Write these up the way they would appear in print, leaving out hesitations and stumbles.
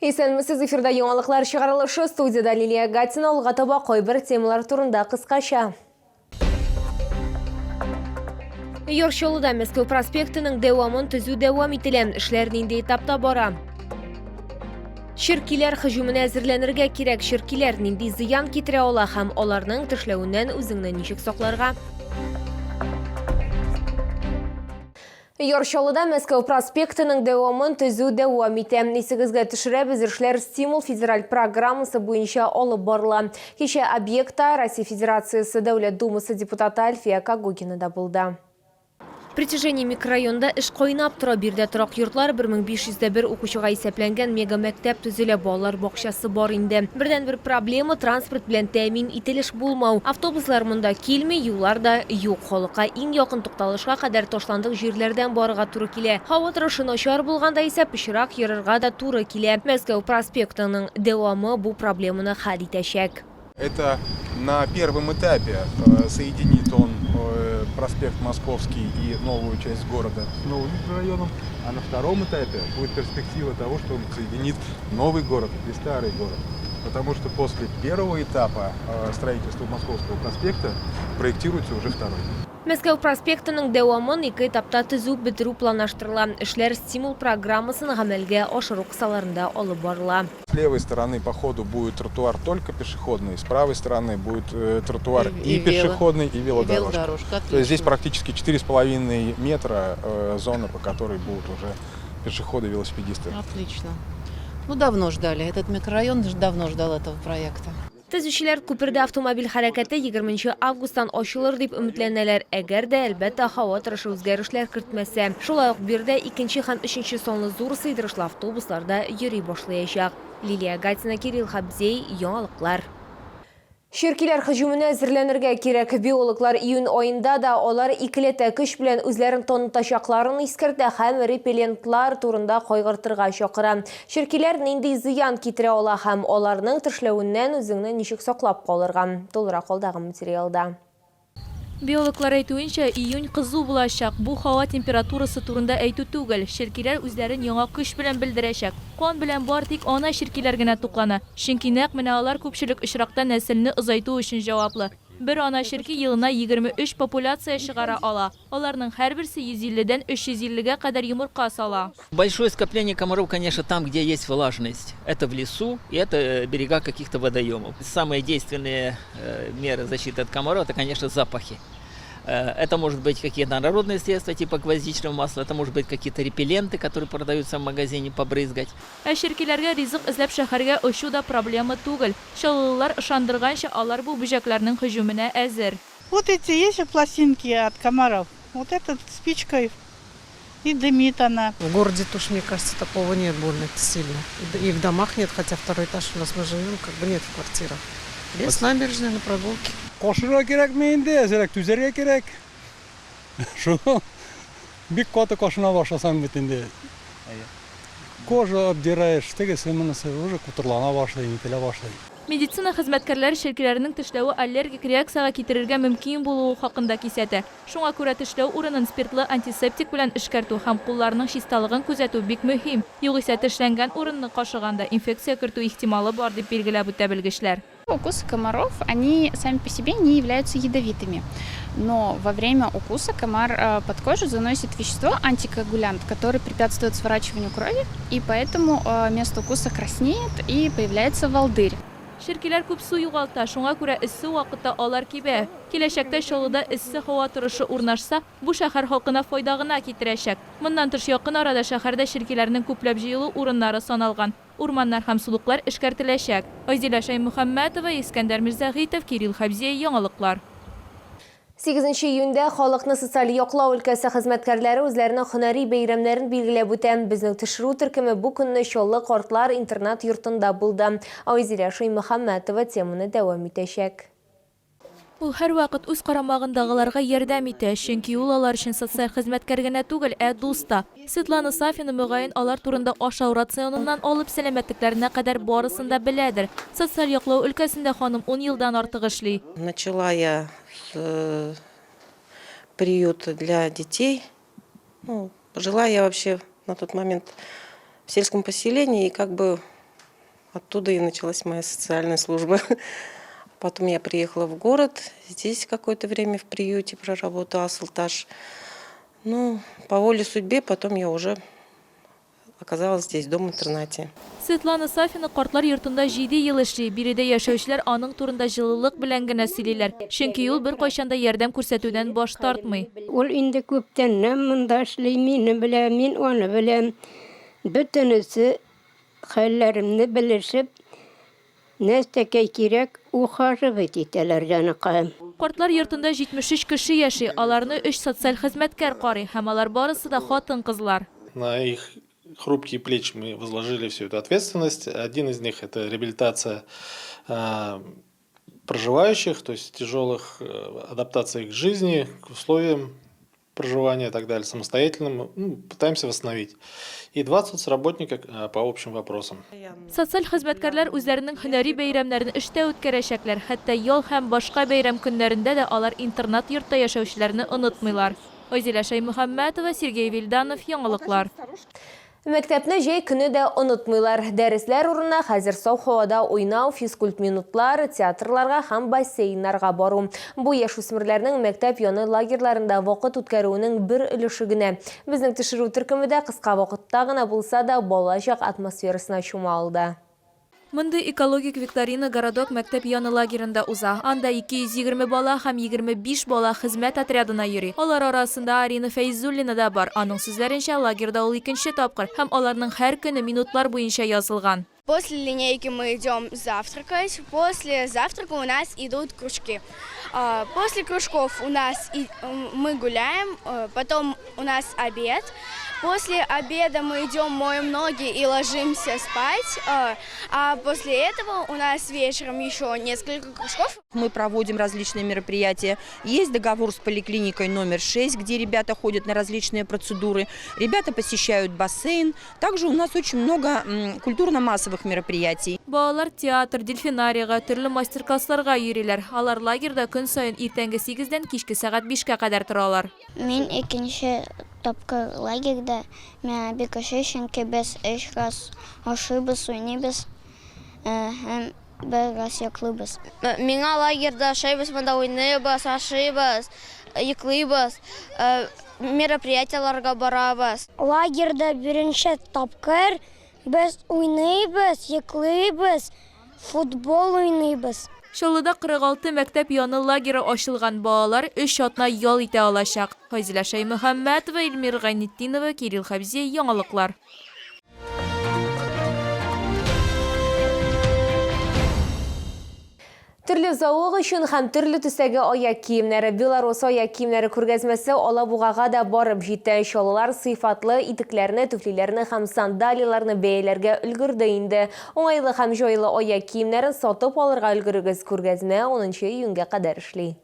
Исәнмесез, эфирда яңалыклар чыгарылышы, студияда Лилия Гатина, алга таба кайбер темалар турында кыскача. Йоршолуда Мәскәү проспектының дәвамын төзү дәвам ителә, эшләр нинди этапта бара. Ширкиләр һөҗүменә әзерләнергә кирәк, ширкиләр нинди зыян китерә ала һәм аларның тешләүеннән үзеңне ничек сакларга. Йоршолуда Мәскәү проспектының дәвамын төзү дәвам итә. Исегезгә төшерәбез, эшләр стимул федераль программасы буенча алып барыла. Кичә объектта Россия Федерациясы Дәүләт Думасы депутаты Альфия Кагогина да булды. Притяжение микрорайонда эш кайнап тора, бирдә торак йортлар 1501 укучыга исәпләнгән мега мәктәп төзелә, балалар бакчасы бар инде. Бердән-бер проблема транспорт белән тәэмин ителеш булмау. Автобуслар монда килми, юллар да юк. Халыкка иң якын тукталышка кадәр ташландык җирләрдән барырга туры килә. Һава торышы начар булганда исә пычрак йөрергә дә туры килә. Мәскәү проспектының дәвамы бу проблеманы хәл итәчәк. Это на первом этапе соединит он проспект Московский и новую часть города с новым микрорайоном, а на втором этапе будет перспектива того, что он соединит новый город и старый город. Потому что после первого этапа строительства Московского проспекта проектируется уже второй. Мәскәү проспектының дәвамын 2 этапта төзү бетерү планлаштырыла. Эшләр стимул программасын гамәлгә ашыру кысаларында алып барыла. С левой стороны по ходу будет тротуар только пешеходный, с правой стороны будет тротуар и пешеходный, и велодорожка. То есть здесь практически 4,5 метра зона, по которой будут уже пешеходы и велосипедисты. Отлично. Ну, давно ждали. Этот микрорайон давно ждал этого проекта. Төзүчеләр күпердә автомобиль хәрәкәте 20 августан ачылыр дип өметләнәләр, әгәр дә әлбәттә һава торышы үзгәрешләр кертмәсә. Шулай ук бирдә 2 һәм 3 санлы зур сыйдырышлы автобусларда йөри башлаячак. Лилия Гатина, Кирилл Хабзей, яңалыклар. Ширкиләр һөҗүменә әзерләнергә кирәк. Биологлар июнь айында да алар икеләтә көч белән үзләрен танытачакларын искәртә һәм репеллентлар турында кайгыртырга чакыра. Ширкиләр нинди зыян китерә ала һәм аларның тешләүеннән үзеңне ничек саклап калырга. Толырак алдагы материалда. Биологлар әйтүенчә, июнь кызу булачак. Бу һава температурасы турында әйтү түгел. Ширкиләр үзләрен яңа көч белән белдерәчәк. Кан белән бар тик ана ширкиләр генә туклана. Чөнки нәкъ менә алар күпчелек очракта нәселне озайту өчен җаваплы. Бер ана ширки елына 23 популяция чыгара ала. Аларның һәрберсе 150-дән 350-гә кадәр йомырка сала. Большое скопление комаров, конечно, там, где есть влажность. Это в лесу и это берега каких-то водоемов. Самые действенные меры защиты от комаров – это, конечно, запахи. Это может быть какие-то народные средства, типа гвоздичного масла, это может быть какие-то репелленты, которые продаются в магазине, побрызгать. Ширкиләргә ризык эзләп шәһәргә очу да проблема түгел. Шаллылар ышандырганча, алар бу бүҗәкләрнең һөҗүменә әзер. Вот эти есть пластинки от комаров. Вот эта спичкой и дымит она. В городе тоже, мне кажется, такого нет больно сильно. И в домах нет, хотя второй этаж у нас мы живем, как бы нет в квартирах. Без набережной на прогулке. Кошырга кирәкме инде, әзрәк түзәргә кирәк. Шуны бик каты кашына башласаң бит инде. Кожа обдираешь, тегесе монысы уже кутырлана башлый, нителә башлый. Медицина хезмәткәрләре ширкиләрнең тешләве аллергик реакциягә китерергә мөмкин булуы хакында кисәтә. Шуңа күрә тешләү урынын спиртлы антисептик белән эшкәртү һәм кулларның чисталыгын күзәтү бик мөһим. Югыйсә тешләнгән урынны кашыганда инфекция кертү ихтималы бар дип билгеләп үтә белгечләр. Укусы комаров, они сами по себе не являются ядовитыми, но во время укуса комар под кожу заносит вещество антикоагулянт, который препятствует сворачиванию крови, и поэтому место укуса краснеет и появляется волдырь. Ширкиләр күп су югалта, шуңа күрә эссе вакытта алар кибә. Киләчәктә Шолуда эссе һава торышы урнашса, бу шәһәр халкына файда гына китерәчәк. Моннан тыш якын арада шәһәрдә ширкиләрнең күпләп җыелу урыннары саналган. Урманнар һәм сулыклар эшкәртеләчәк. Айзилә Шаймөхәммәтова, Искәндәр Мирзәгыйтов, Кирилл Хабзей, яңалыклар. 8 июньдә халыкны социаль яклау өлкәсе хезмәткәрләре үзләренең һөнәри бәйрәмнәрен билгеләп үтә. Безнең төшерү төркеме бу көнне Чаллы картлар интернат йортында булды. Айзилә Шаймөхәммәтова теманы дәвам итәчәк. Ул һәрвакыт үз карамагындагыларга ярдәм итә, чөнки ул алар өчен социаль хезмәткәр генә түгел, дуста. Светлана Сафина мөгаен алар турында ашау рационыннан алып сәламәтлекләренә кадәр барысын да беләдер. Социаль яклау өлкәсендә ханым 10 елдан артык эшли. Начала я с приюта для детей. Жила я вообще на тот момент в сельском поселении и как бы Оттуда и началась моя социальная служба. Потом я приехала в город, здесь какое-то время в приюте проработала, Салташ. Ну, по воле судьбы потом я уже оказалась здесь, в дом-интернате. Светлана Сафина картлар йортында 7 ел эшли. Биредә яшәүчеләр аның турында җылылык белән генә сөйлиләр. Чөнки ул беркайчан да ярдәм күрсәтүдән баш тартмый. Ул инде күптәннән монда эшли, мине белә, мин аны беләм. Бөтенесе хәлләремне белешеп, нәрсәгә кирәк, ухаживать итәләр җаныкаем. Картлар йортында 73 кеше яши. Аларны 3 социаль хезмәткәр карый һәм алар барысы да хатын-кызлар. На их хрупкие плечи мы возложили всю эту ответственность. Один из них – это реабилитация проживающих, то есть тяжелых адаптаций к жизни, к условиям проживания и так далее, самостоятельным. Пытаемся восстановить. И 2 соцработника по общим вопросам. Социаль хезмәткәрләр үзләренең һөнәри бәйрәмнәрен эштә үткәрәчәкләр. Хәтта ял һәм башка бәйрәм көннәрендә дә алар интернат йортта яшәүчеләрне унытмыйлар. Айзилә Шаймөхәммәтова, Сергей Вильданов, Яңалыклар. Мәктәпне җәй көне дә онытмыйлар. Дәресләр урынына хәзер сау һавада уйнау, физкульт минутлар, театрларга һәм бассейннарга бару. Бу яшүсмерләрнең мәктәп яны лагерьларында вакыт үткәрүенең бер өлеше генә. Безнең төшерү төркемендә кыска вакытта гына булса да балачак атмосферасына чумалды. Монда экологик викторина городок мәктәп яны лагерында уза. Анда 220 бала һәм 25 бала хезмәт отрядына йөри. Алар арасында Арина Фәйзуллина да бар. Аның сүзләренчә, лагерда ул 2нче тапкыр һәм аларның һәр көне минутлар буенча язылган. После линейки мы идем завтракать. После завтрака у нас идут кружки. После кружков у нас мы гуляем, потом у нас обед. После обеда мы идем, моем ноги и ложимся спать. А после этого у нас вечером еще несколько кружков. Мы проводим различные мероприятия. Есть договор с поликлиникой номер 6, где ребята ходят на различные процедуры. Ребята посещают бассейн. Также у нас очень много культурно-массовых мероприятий. Балалар театр, дельфинарийга, төрле мастер-классларга йөриләр. Алар лагерда көн сайын иртәнге 8-дән кичке сәгать 5-кә кадәр торалар. Мин 2нче тапкыр лагерьда, мен бик ошейшенке без 3 раз ашыбыз, уйныбыз, һәм бер раз йоклыйбыз. Миңа лагерьда ашайбыз, монда уйныйбыз, ашыйбыз, йоклыйбыз, мероприятияларга барабыз. Лагерьда 1нче тапкыр без уйныйбыз, йоклыйбыз, футбол уйныйбыз. Шаллыда 46 мәктәп яны лагере ачылган, балалар 3 атна ял итә алачак. Айзилә Шаймөхәммәтова, Эльмира Гайнетдинова, Кирилл Хабзи, Яңалыклар. Төрле зауык өчен һәм төрле төстәге аяк киемнәре, Беларусь аяк киемнәре күргәзмәсе Алабугага да барып җитә. Чаллылар сыйфатлы итекләрне, туфлиләрне һәм сандалияларны бәяләргә өлгерде инде. Уңайлы һәм җайлы аяк киемнәрен сатып алырга өлгерегез. Күргәзмә 10 июньгә кадәр эшли.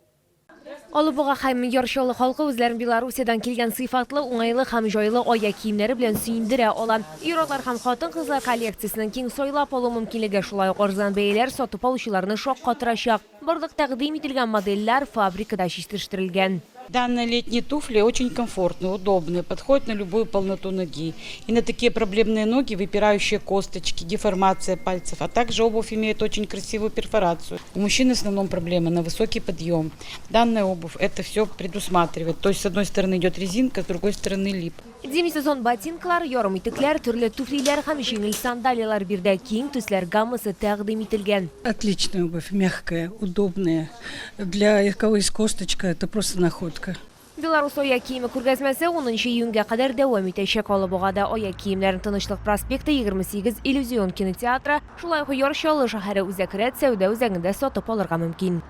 Алабуга һәм Яршалы халкы үзләрен Белоруссиядан килгән сыйфатлы, уңайлы һәм җайлы аяк киемнәре белән сөендерә ала. Ир-атлар һәм хатын-кызлар коллекциясенең киң сайлап алу мөмкинлеге, шулай ук арзан бәяләр сатып алучыларны шаккатырачак. Барлык тәкъдим ителгән моделләр фабрикада җитештерелгән. Данные летние туфли очень комфортные, удобные, подходят на любую полноту ноги. И на такие проблемные ноги выпирающие косточки, деформация пальцев, а также обувь имеет очень красивую перфорацию. У мужчин в основном проблема на высокий подъем. Данная обувь это все предусматривает. То есть с одной стороны идет резинка, с другой стороны лип. Зимний сезон ботинкалар, ярым итекләр, төрле туфлиләр һәм җиңел сандалиялар бирдә киң төсләр гаммасы тәкъдим ителгән. Отличная обувь, мягкая, удобная. Для кого есть косточка, это просто находка. Беларусь аяк киеме күргәзмәсе 10 июньгә кадәр дәвам итәчәк. Алабугада аяк киемнәрен Тынычлык проспекты 28 иллюзион кинотеатры, шулай ук Яршалы шәһәре үзәк сәүдә үзәгендә сатып алырга мөмкин.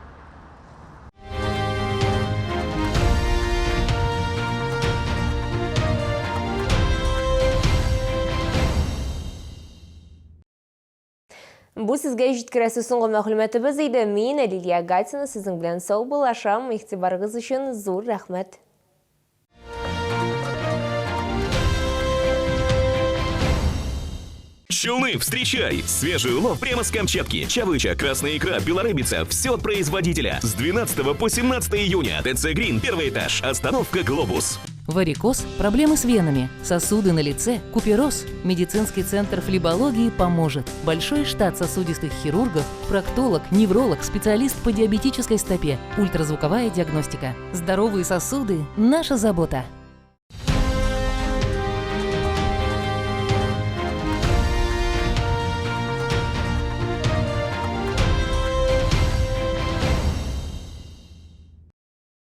Бу сезгә җиткерәсе соңгы мәгълүматыбыз иде. Мин Лилия Гатина сезнең белән сау булашам. Игътибарыгыз өчен зур рәхмәт. Челны, встречай! Свежий улов прямо с Камчатки. Чавыча, красная икра, белорыбица. Все от производителя. С 12 по 17 июня. ТЦ Грин, 1 этаж. Остановка Глобус. Варикоз, проблемы с венами, сосуды на лице, купероз. Медицинский центр флебологии поможет. Большой штат сосудистых хирургов, проктолог, невролог, специалист по диабетической стопе, ультразвуковая диагностика. Здоровые сосуды – наша забота.